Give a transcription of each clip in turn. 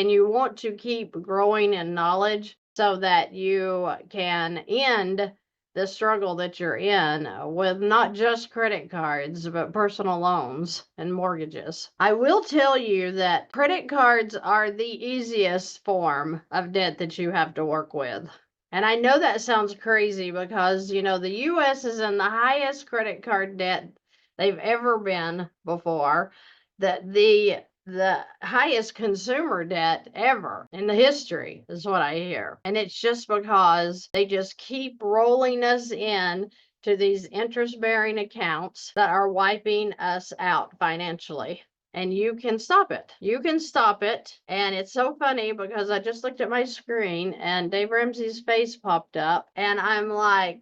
and you want to keep growing in knowledge so that you can end the struggle that you're in with not just credit cards, but personal loans and mortgages. I will tell you that credit cards are the easiest form of debt that you have to work with. And I know that sounds crazy because, you know, the US is in the highest credit card debt they've ever been before. That the highest consumer debt ever in the history is what I hear. And it's just because they just keep rolling us in to these interest bearing accounts that are wiping us out financially. And you can stop it. You can stop it. And it's so funny because I just looked at my screen and Dave Ramsey's face popped up. And I'm like,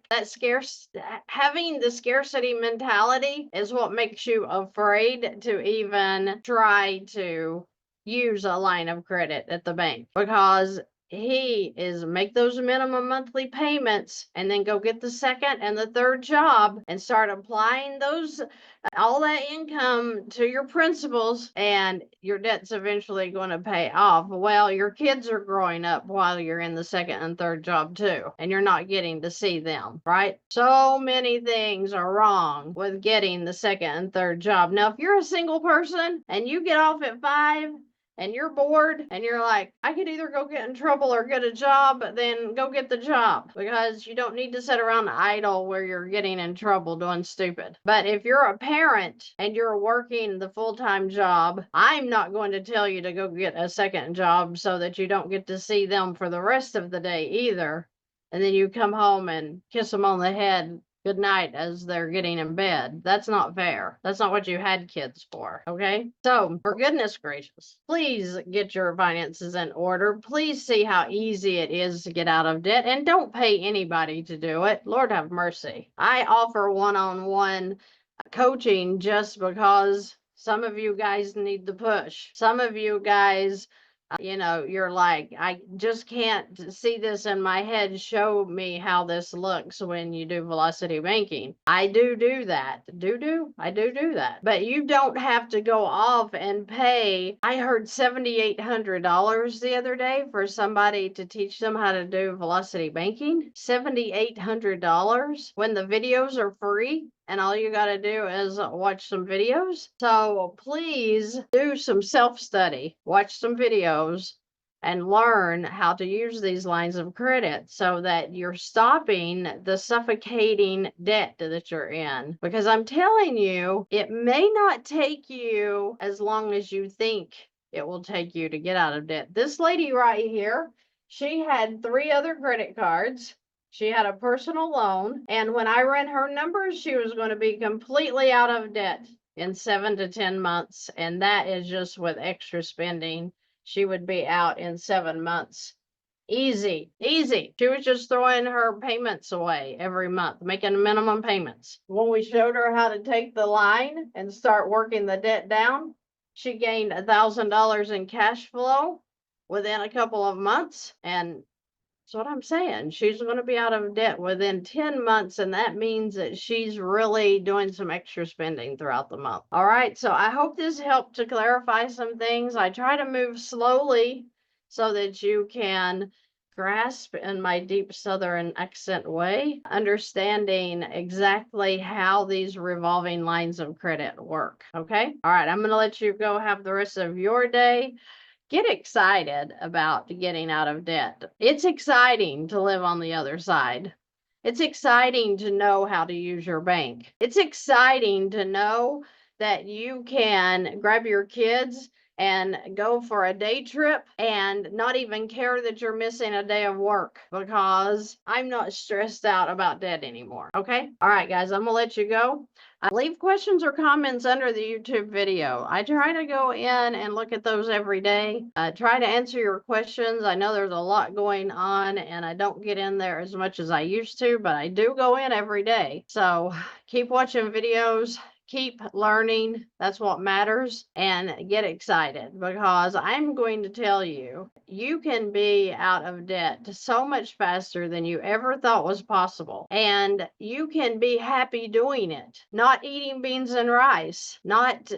having the scarcity mentality is what makes you afraid to even try to use a line of credit at the bank, because he is make those minimum monthly payments and then go get the second and the third job and start applying those all that income to your principals, and your debt's eventually going to pay off. Well, your kids are growing up while you're in the second and third job too, and you're not getting to see them, right? So many things are wrong with getting the second and third job. Now, if you're a single person and you get off at 5 and you're bored and you're like, I could either go get in trouble or get a job, then go get the job, because you don't need to sit around idle where you're getting in trouble doing stupid. But if you're a parent and you're working the full-time job, I'm not going to tell you to go get a second job so that you don't get to see them for the rest of the day either. And then you come home and kiss them on the head good night as they're getting in bed. That's not fair. That's not what you had kids for. Okay. So for goodness gracious, please get your finances in order. Please see how easy it is to get out of debt, and don't pay anybody to do it. Lord have mercy. I offer one-on-one coaching just because some of you guys need the push. Some of you guys, you know, you're like, I just can't see this in my head. Show me how this looks when you do velocity banking. I do that. I do that. But you don't have to go off and pay. I heard $7,800 the other day for somebody to teach them how to do velocity banking. $7,800 when the videos are free. And all you got to do is watch some videos. So please do some self-study, watch some videos, and learn how to use these lines of credit so that you're stopping the suffocating debt that you're in. Because I'm telling you, it may not take you as long as you think it will take you to get out of debt. This lady right here, she had 3 other credit cards. She had a personal loan, and when I ran her numbers, she was going to be completely out of debt in 7 to 10 months. And that is just with extra spending. She would be out in 7 months. Easy. She was just throwing her payments away every month, making minimum payments. When we showed her how to take the line and start working the debt down, she gained $1,000 in cash flow within a couple of months. And that's what I'm saying. She's going to be out of debt within 10 months, and that means that she's really doing some extra spending throughout the month. All right, so I hope this helped to clarify some things. I try to move slowly so that you can grasp in my deep Southern accent way, understanding exactly how these revolving lines of credit work. Okay? All right, I'm going to let you go have the rest of your day. Get excited about getting out of debt. It's exciting to live on the other side. It's exciting to know how to use your bank. It's exciting to know that you can grab your kids and go for a day trip and not even care that you're missing a day of work, because I'm not stressed out about debt anymore. Okay? All right, guys, I'm going to let you go. Leave questions or comments under the YouTube video. I try to go in and look at those every day. Try to answer your questions. I know there's a lot going on and I don't get in there as much as I used to, but I do go in every day. So keep watching videos. keep learning. That's what matters. And get excited because I'm going to tell you, you can be out of debt so much faster than you ever thought was possible. And you can be happy doing it, not eating beans and rice, not,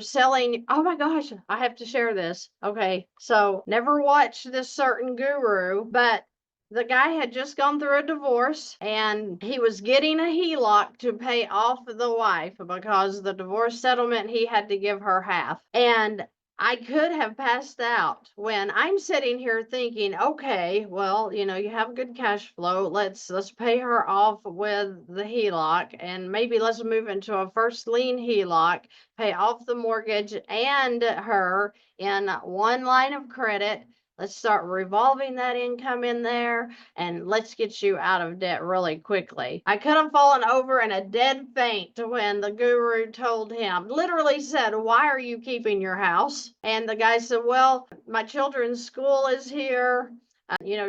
selling. Oh my gosh, I have to share this. Okay. So never watched this certain guru, but the guy had just gone through a divorce and he was getting a HELOC to pay off the wife because the divorce settlement he had to give her half. And I could have passed out when I'm sitting here thinking, okay, well, you have good cash flow. Let's pay her off with the HELOC and maybe let's move into a first lien HELOC, pay off the mortgage and her in one line of credit. Let's start revolving that income in there and let's get you out of debt really quickly. I could have fallen over in a dead faint when the guru told him, literally said, "Why are you keeping your house?" And the guy said, "Well, my children's school is here.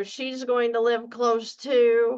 She's going to live close to."